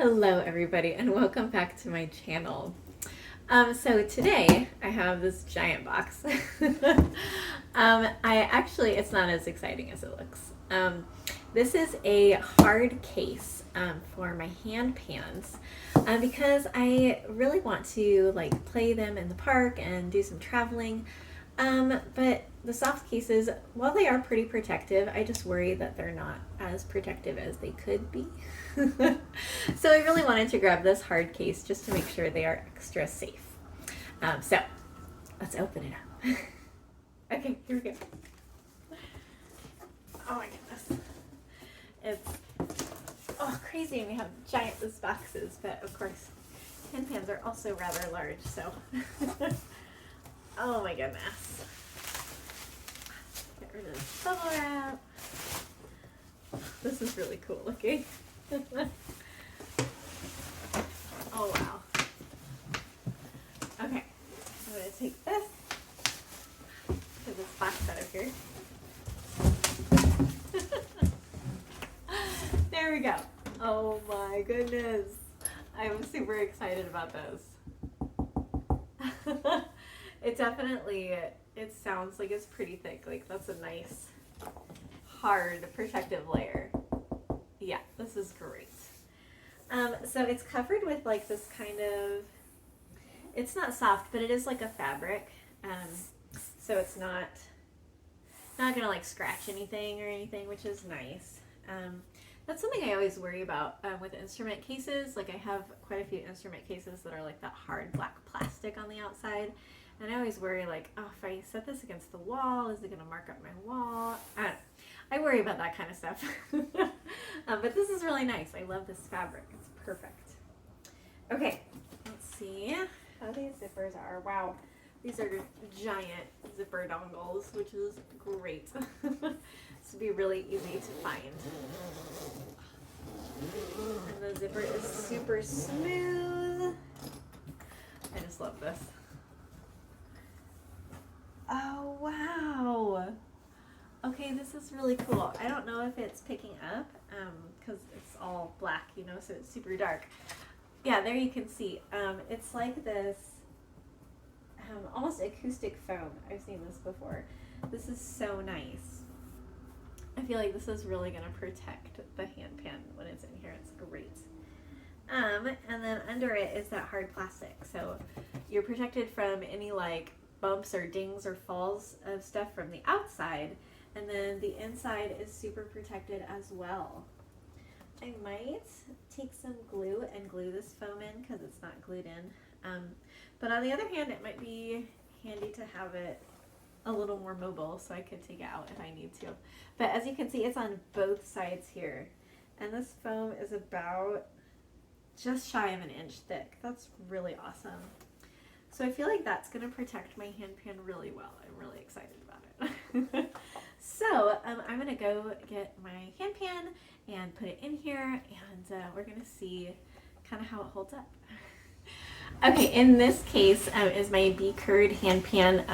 Hello everybody and welcome back to my channel. So today I have this giant box. It's not as exciting as it looks. This is a hard case for my hand pans because I really want to like play them in the park and do some traveling. But the soft cases, while they are pretty protective, I just worry that they're not as protective as they could be. So I really wanted to grab this hard case just to make sure they are extra safe. So let's open it up. Okay, here we go. Oh my goodness. It's crazy when we have giant this boxes, but of course Handpans are also rather large, so oh my goodness. Get rid of this bubble wrap. This is really cool looking. Oh wow. Okay, I'm going to take this, get this box out of here. There we go. Oh my goodness. I'm super excited about this. It sounds like it's pretty thick. Like that's a nice, hard, protective layer. Yeah, this is great. So it's covered with like this kind of, it's not soft, but it is like a fabric. So it's not gonna like scratch anything or anything, which is nice. That's something I always worry about with instrument cases. Like I have quite a few instrument cases that are like that hard black plastic on the outside. And I always worry like, oh, if I set this against the wall, is it gonna mark up my wall? I don't know. I worry about that kind of stuff. But this is really nice. I love this fabric. It's perfect. Okay, let's see how these zippers are. Wow, these are giant zipper dongles, which is great. This would be really easy to find. And the zipper is super smooth. I just love this. Oh, wow. Okay, this is really cool. I don't know if it's picking up because it's all black, you know, so it's super dark. Yeah, there you can see. It's like this almost acoustic foam. I've seen this before. This is so nice. I feel like this is really going to protect the handpan when it's in here. It's great. And then under it is that hard plastic. So you're protected from any like bumps or dings or falls of stuff from the outside. And then the inside is super protected as well. I might take some glue and glue this foam in because it's not glued in. But on the other hand, it might be handy to have it a little more mobile so I could take it out if I need to. But as you can see, it's on both sides here. And this foam is about just shy of an inch thick. That's really awesome. So I feel like that's going to protect my handpan really well. I'm really excited about it. So I'm going to go get my handpan and put it in here, and we're going to see kind of how it holds up. Okay, in this case is my B-curd handpan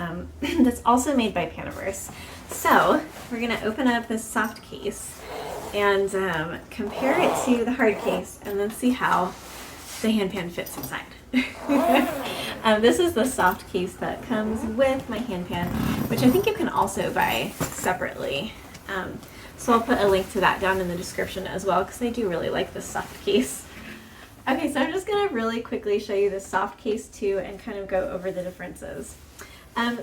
that's also made by Panniverse. So we're going to open up this soft case and compare it to the hard case and then see how the handpan fits inside. This is the soft case that comes with my handpan, which I think you can also buy separately. So I'll put a link to that down in the description as well because I do really like this soft case. Okay, so I'm just going to really quickly show you the soft case too and kind of go over the differences.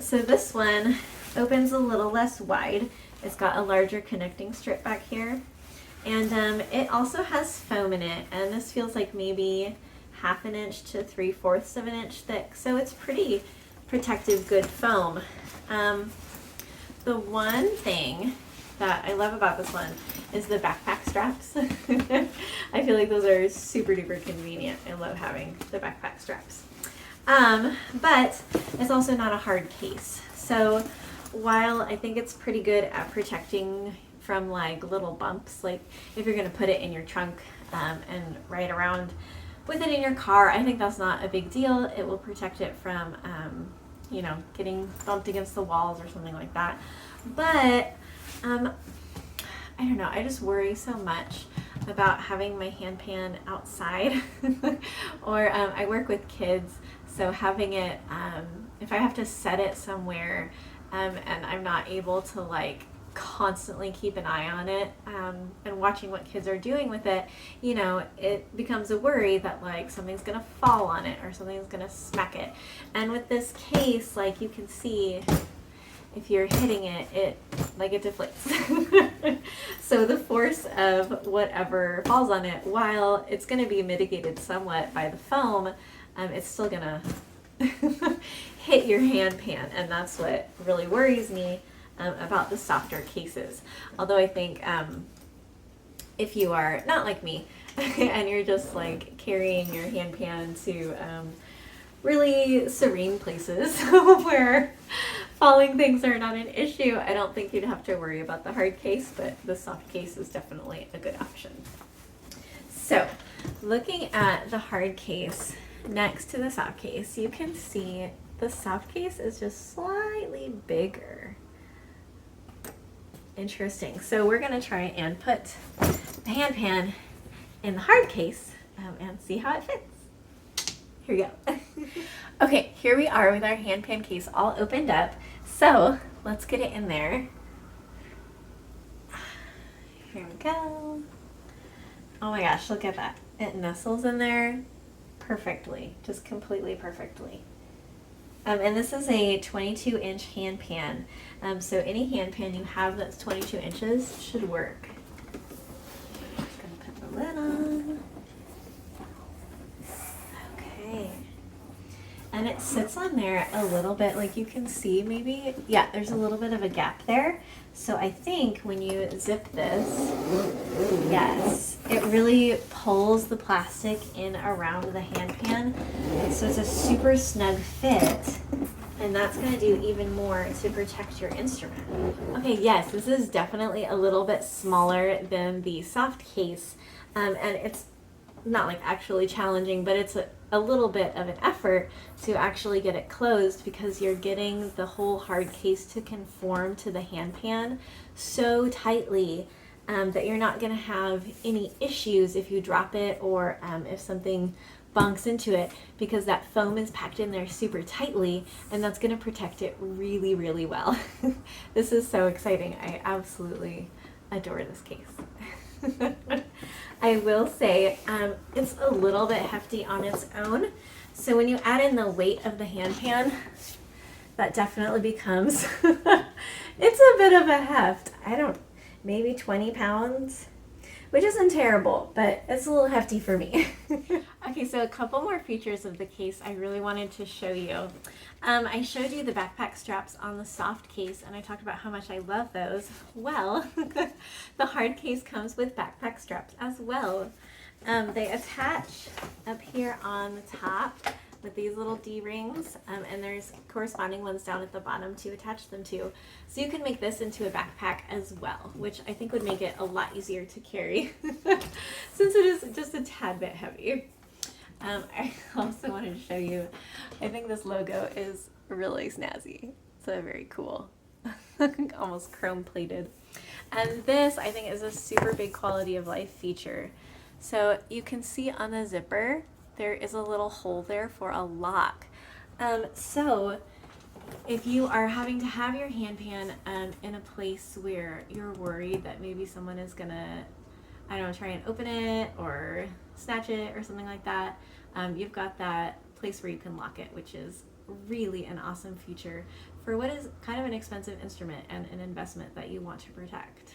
So this one opens a little less wide. It's got a larger connecting strip back here. And it also has foam in it, and this feels like maybe 1/2 inch to 3/4 of an inch thick, so it's pretty protective, good foam. The one thing that I love about this one is the backpack straps. I feel like those are super duper convenient. I love having the backpack straps. But it's also not a hard case. So while I think it's pretty good at protecting from like little bumps, like if you're going to put it in your trunk and ride around with it in your car, I think that's not a big deal. It will protect it from, you know, getting bumped against the walls or something like that. But I don't know, I just worry so much about having my handpan outside or I work with kids, so having it, if I have to set it somewhere and I'm not able to like constantly keep an eye on it and watching what kids are doing with it, you know, it becomes a worry that like something's gonna fall on it or something's gonna smack it. And with this case, like you can see, if you're hitting it, it deflates. So the force of whatever falls on it, while it's going to be mitigated somewhat by the foam, it's still going to hit your handpan, and that's what really worries me about the softer cases. Although I think if you are not like me and you're just like carrying your handpan to really serene places where falling things are not an issue, I don't think you'd have to worry about the hard case, but the soft case is definitely a good option. So looking at the hard case next to the soft case, you can see the soft case is just slightly bigger. Interesting. So we're going to try and put the handpan in the hard case and see how it fits. Here we go. Okay, here we are with our handpan case all opened up. So let's get it in there. Here we go. Oh my gosh, look at that. It nestles in there perfectly, just completely perfectly. And this is a 22-inch handpan. So any handpan you have that's 22 inches should work. Just gonna put the lid on. Okay. And it sits on there a little bit, like you can see maybe, yeah, there's a little bit of a gap there. So I think when you zip this, yes, it really pulls the plastic in around the handpan. So it's a super snug fit, and that's going to do even more to protect your instrument. Okay, yes, this is definitely a little bit smaller than the soft case, and it's not like actually challenging, but it's a little bit of an effort to actually get it closed because you're getting the whole hard case to conform to the handpan so tightly that you're not going to have any issues if you drop it or if something bunks into it, because that foam is packed in there super tightly, and that's going to protect it really, really well. This is so exciting. I absolutely adore this case. I will say it's a little bit hefty on its own. So when you add in the weight of the handpan, that definitely becomes, it's a bit of a heft. Maybe 20 pounds, which isn't terrible, but it's a little hefty for me. Okay, so a couple more features of the case I really wanted to show you. I showed you the backpack straps on the soft case, and I talked about how much I love those. Well, the hard case comes with backpack straps as well. They attach up here on the top with these little D-rings, and there's corresponding ones down at the bottom to attach them to. So you can make this into a backpack as well, which I think would make it a lot easier to carry since it is just a tad bit heavy. I also wanted to show you, I think this logo is really snazzy. So very cool. Almost chrome plated. And this I think is a super big quality of life feature. So you can see on the zipper, there is a little hole there for a lock. So if you are having to have your handpan in a place where you're worried that maybe someone is gonna, I don't know, try and open it or snatch it or something like that, you've got that place where you can lock it, which is really an awesome feature for what is kind of an expensive instrument and an investment that you want to protect.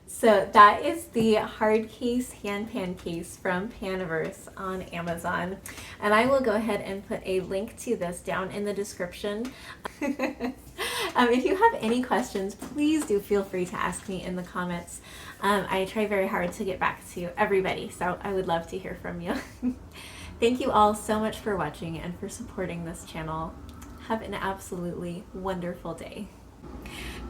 So that is the hard case handpan case from Panniverse on Amazon. And I will go ahead and put a link to this down in the description. If you have any questions, please do feel free to ask me in the comments. I try very hard to get back to everybody, so I would love to hear from you. Thank you all so much for watching and for supporting this channel. Have an absolutely wonderful day.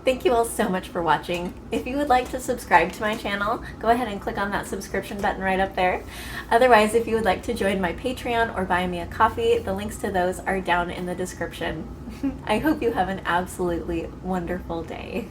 Thank you all so much for watching. If you would like to subscribe to my channel, go ahead and click on that subscription button right up there. Otherwise, if you would like to join my Patreon or buy me a coffee, the links to those are down in the description. I hope you have an absolutely wonderful day.